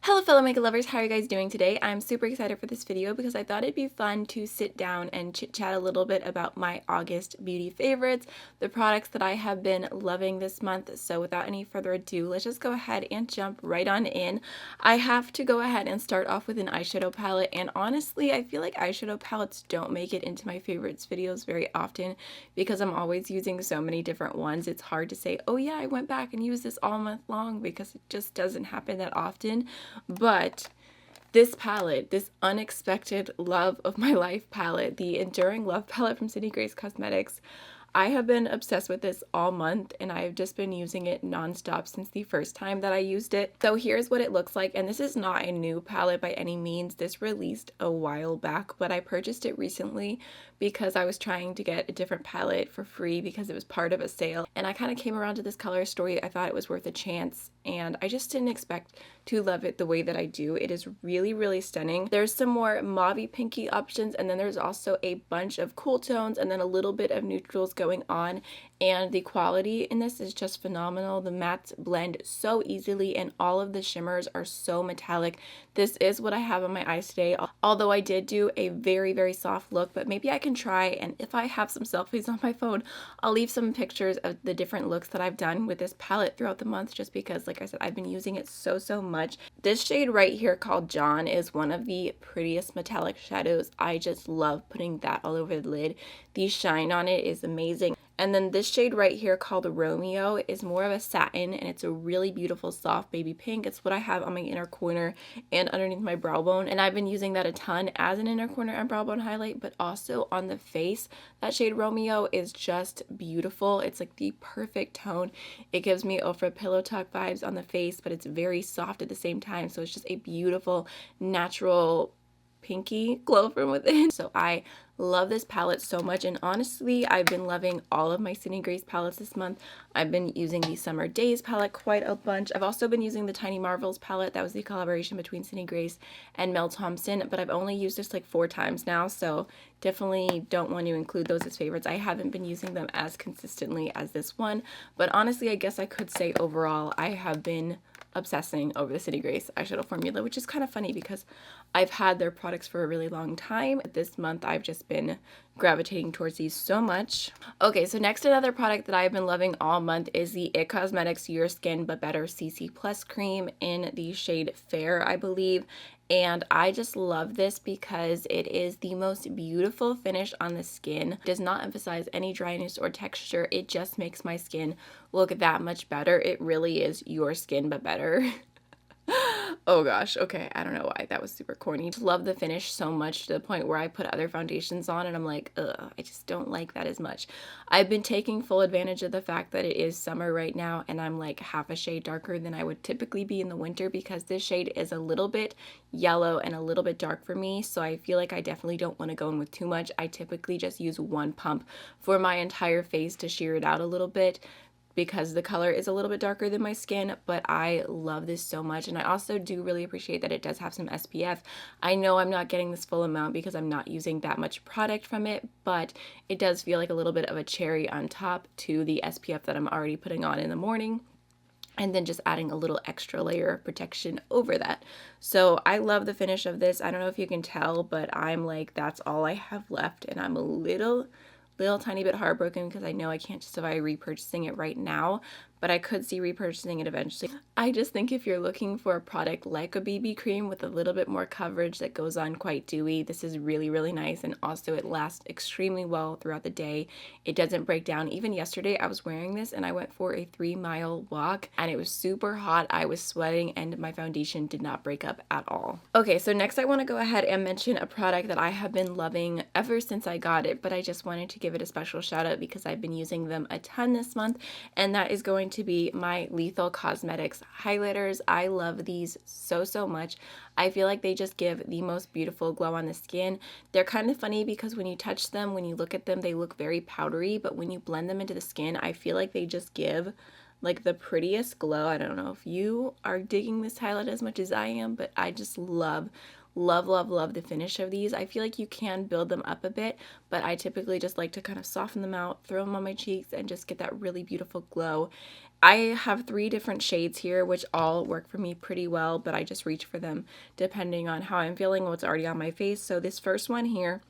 Hello fellow makeup lovers, how are you guys doing today? I'm super excited for this video because I thought it'd be fun to sit down and chit chat a little bit about my August beauty favorites, the products that I have been loving this month. So without any further ado, let's just go ahead and jump right on in. I have to go ahead and start off with an eyeshadow palette, and honestly I feel like eyeshadow palettes don't make it into my favorites videos very often because I'm always using so many different ones. It's hard to say, oh yeah, I went back and used this all month long, because it just doesn't happen that often. But this palette, this unexpected love of my life palette, the Enduring Love palette from Sydney Grace Cosmetics, I have been obsessed with this all month, and I've just been using it nonstop since the first time that I used it. So here's what it looks like, and this is not a new palette by any means. This released a while back, but I purchased it recently because I was trying to get a different palette for free because it was part of a sale, and I kind of came around to this color story. I thought it was worth a chance, and I just didn't expect to love it the way that I do. It is really, really stunning. There's some more mauvey pinky options, and then there's also a bunch of cool tones and then a little bit of neutrals going on, and the quality in this is just phenomenal. The mattes blend so easily and all of the shimmers are so metallic. This is what I have on my eyes today, although I did do a very, very soft look, but maybe I can try, and if I have some selfies on my phone, I'll leave some pictures of the different looks that I've done with this palette throughout the month, just because, like I said, I've been using it so much. This shade right here called John is one of the prettiest metallic shadows. I just love putting that all over the lid. The shine on it is amazing. And then this shade right here called Romeo is more of a satin, and it's a really beautiful soft baby pink. It's what I have on my inner corner and underneath my brow bone, and I've been using that a ton as an inner corner and brow bone highlight, but also on the face. That shade Romeo is just beautiful. It's like the perfect tone. It gives me Ofra Pillow Talk vibes on the face, but it's very soft at the same time, so it's just a beautiful natural pinky glow from within. So I love this palette so much, and honestly I've been loving all of my Sydney Grace palettes this month. I've been using the Summer Days palette quite a bunch. I've also been using the Tiny Marvels palette. That was the collaboration between Sydney Grace and Mel Thompson, but I've only used this like 4 times now, so definitely don't want to include those as favorites. I haven't been using them as consistently as this one, but honestly I guess I could say overall I have been obsessing over the Sydney Grace eyeshadow formula, which is kind of funny because I've had their products for a really long time. This month I've just been gravitating towards these so much. Okay, so next, another product that I've been loving all month is the IT Cosmetics Your Skin But Better CC Plus cream in the shade Fair, I believe. And I just love this because it is the most beautiful finish on the skin. It does not emphasize any dryness or texture. It just makes my skin look that much better. It really is your skin but better. Oh gosh, okay, I don't know why that was super corny. I love the finish so much to the point where I put other foundations on and I'm like, ugh, I just don't like that as much. I've been taking full advantage of the fact that it is summer right now, and I'm like half a shade darker than I would typically be in the winter, because this shade is a little bit yellow and a little bit dark for me, so I feel like I definitely don't want to go in with too much. I typically just use one pump for my entire face to sheer it out a little bit, because the color is a little bit darker than my skin, but I love this so much. And I also do really appreciate that it does have some SPF. I know I'm not getting this full amount because I'm not using that much product from it, but it does feel like a little bit of a cherry on top to the SPF that I'm already putting on in the morning, and then just adding a little extra layer of protection over that. So I love the finish of this. I don't know if you can tell, but I'm like, that's all I have left, and I'm a little tiny bit heartbroken because I know I can't justify repurchasing it right now, but I could see repurchasing it eventually. I just think if you're looking for a product like a BB cream with a little bit more coverage that goes on quite dewy, this is really, really nice, and also it lasts extremely well throughout the day. It doesn't break down. Even yesterday I was wearing this and I went for a 3-mile walk and it was super hot. I was sweating and my foundation did not break up at all. Okay, so next I want to go ahead and mention a product that I have been loving ever since I got it, but I just wanted to give it a special shout out because I've been using them a ton this month, and that is going to be my Lethal Cosmetics highlighters. I love these so much. I feel like they just give the most beautiful glow on the skin. They're kind of funny because when you touch them, when you look at them, they look very powdery, but when you blend them into the skin, I feel like they just give like the prettiest glow. I don't know if you are digging this highlight as much as I am, but I just love Love, love, love the finish of these. I feel like you can build them up a bit, but I typically just like to kind of soften them out, throw them on my cheeks, and just get that really beautiful glow. I have 3 different shades here, which all work for me pretty well, but I just reach for them depending on how I'm feeling, what's already on my face. So this first one here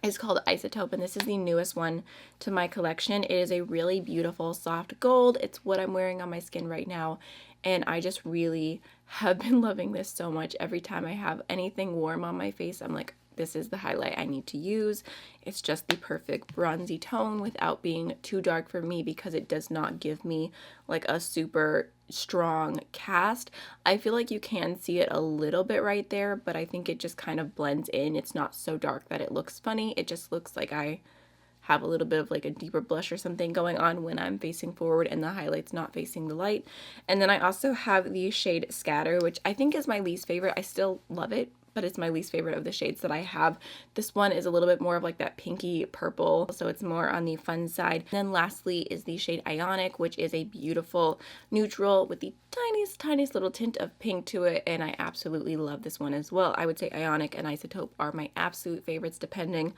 is called Isotope, and this is the newest one to my collection. It is a really beautiful soft gold. It's what I'm wearing on my skin right now, and I just really have been loving this so much. Every time I have anything warm on my face, I'm like, this is the highlight I need to use. It's just the perfect bronzy tone without being too dark for me, because it does not give me like a super strong cast. I feel like you can see it a little bit right there, but I think it just kind of blends in. It's not so dark that it looks funny. It just looks like I have a little bit of like a deeper blush or something going on when I'm facing forward and the highlight's not facing the light. And then I also have the shade Scatter, which I think is my least favorite. I still love it, but it's my least favorite of the shades that I have. This one is a little bit more of like that pinky purple, so it's more on the fun side. And then lastly is the shade Ionic, which is a beautiful neutral with the tiniest little tint of pink to it, and I absolutely love this one as well. I would say Ionic and Isotope are my absolute favorites depending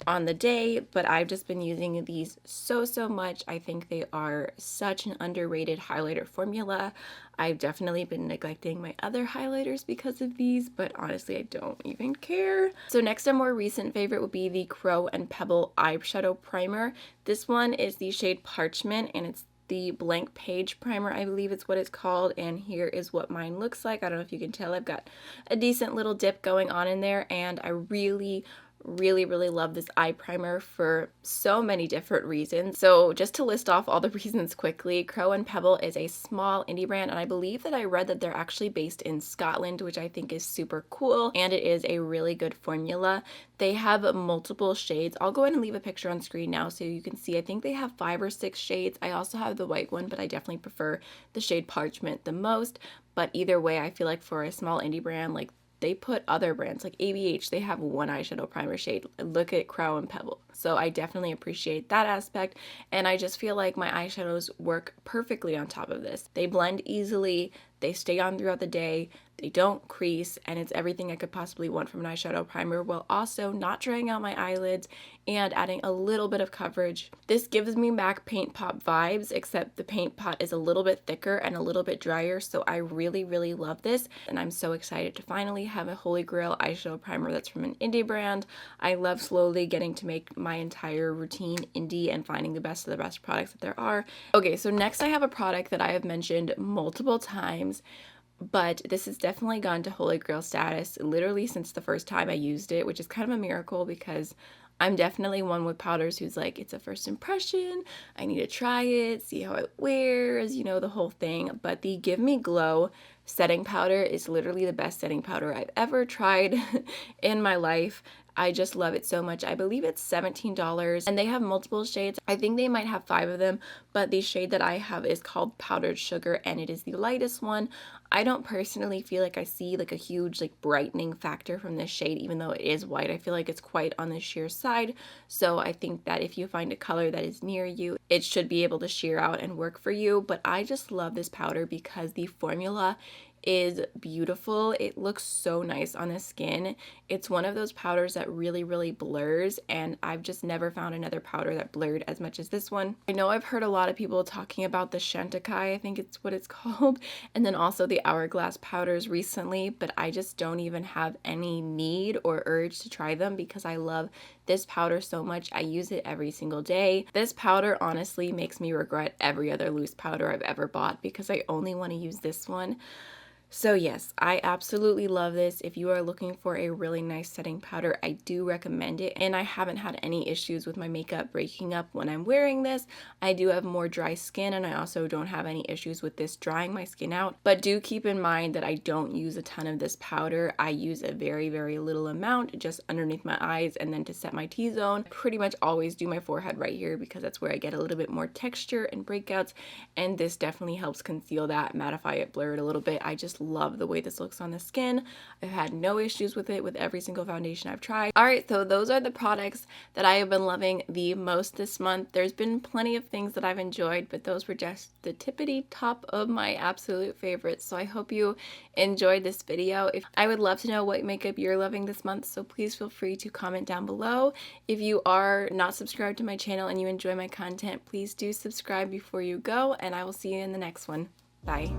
on the day, but I've just been using these so much. I think they are such an underrated highlighter formula. I've definitely been neglecting my other highlighters because of these, but honestly, I don't even care. So next, a more recent favorite would be the Crow and Pebble eyeshadow primer. This one is the shade Parchment, and it's the blank page primer, I believe it's what it's called, and here is what mine looks like. I don't know if you can tell, I've got a decent little dip going on in there, and I really love this eye primer for so many different reasons. So just to list off all the reasons quickly, Crow and Pebble is a small indie brand, and I believe that I read that they're actually based in Scotland, which I think is super cool, and it is a really good formula. They have multiple shades. I'll go ahead and leave a picture on screen now so you can see. I think they have 5 or 6 shades. I also have the white one, but I definitely prefer the shade Parchment the most. But either way, I feel like for a small indie brand, like, they put other brands like ABH, they have one eyeshadow primer shade. Look at Crow and Pebble. So I definitely appreciate that aspect, and I just feel like my eyeshadows work perfectly on top of this. They blend easily, they stay on throughout the day, they don't crease, and it's everything I could possibly want from an eyeshadow primer while also not drying out my eyelids and adding a little bit of coverage. This gives me MAC Paint Pot vibes, except the paint pot is a little bit thicker and a little bit drier, so I really love this, and I'm so excited to finally have a holy grail eyeshadow primer that's from an indie brand. I love slowly getting to make my entire routine indie and finding the best of the best products that there are. Okay, so next I have a product that I have mentioned multiple times, but this has definitely gone to holy grail status literally since the first time I used it, which is kind of a miracle because I'm definitely one with powders who's like, it's a first impression, I need to try it, see how it wears, you know, the whole thing. But the Give Me Glow setting powder is literally the best setting powder I've ever tried in my life. I just love it so much. I believe it's $17, and they have multiple shades. I think they might have 5 of them, but the shade that I have is called Powdered Sugar, and it is the lightest one. I don't personally feel like I see like a huge like brightening factor from this shade, even though it is white. I feel like it's quite on the sheer side, so I think that if you find a color that is near you, it should be able to sheer out and work for you. But I just love this powder because the formula is beautiful. It looks so nice on the skin. It's one of those powders that really blurs, and I've just never found another powder that blurred as much as this one. I know I've heard a lot of people talking about the Chantecaille, I think it's what it's called, and then also the Hourglass powders recently, but I just don't even have any need or urge to try them because I love this powder so much. I use it every single day. This powder honestly makes me regret every other loose powder I've ever bought because I only want to use this one. So yes, I absolutely love this. If you are looking for a really nice setting powder, I do recommend it, and I haven't had any issues with my makeup breaking up when I'm wearing this. I do have more dry skin, and I also don't have any issues with this drying my skin out, but do keep in mind that I don't use a ton of this powder. I use a very little amount just underneath my eyes, and then to set my T-zone, I pretty much always do my forehead right here because that's where I get a little bit more texture and breakouts, and this definitely helps conceal that, mattify it, blur it a little bit. I just just love the way this looks on the skin. I've had no issues with it with every single foundation I've tried. Alright, so those are the products that I have been loving the most this month. There's been plenty of things that I've enjoyed, but those were just the tippity top of my absolute favorites. So I hope you enjoyed this video. I would love to know what makeup you're loving this month, so please feel free to comment down below. If you are not subscribed to my channel and you enjoy my content, please do subscribe before you go, and I will see you in the next one. Bye.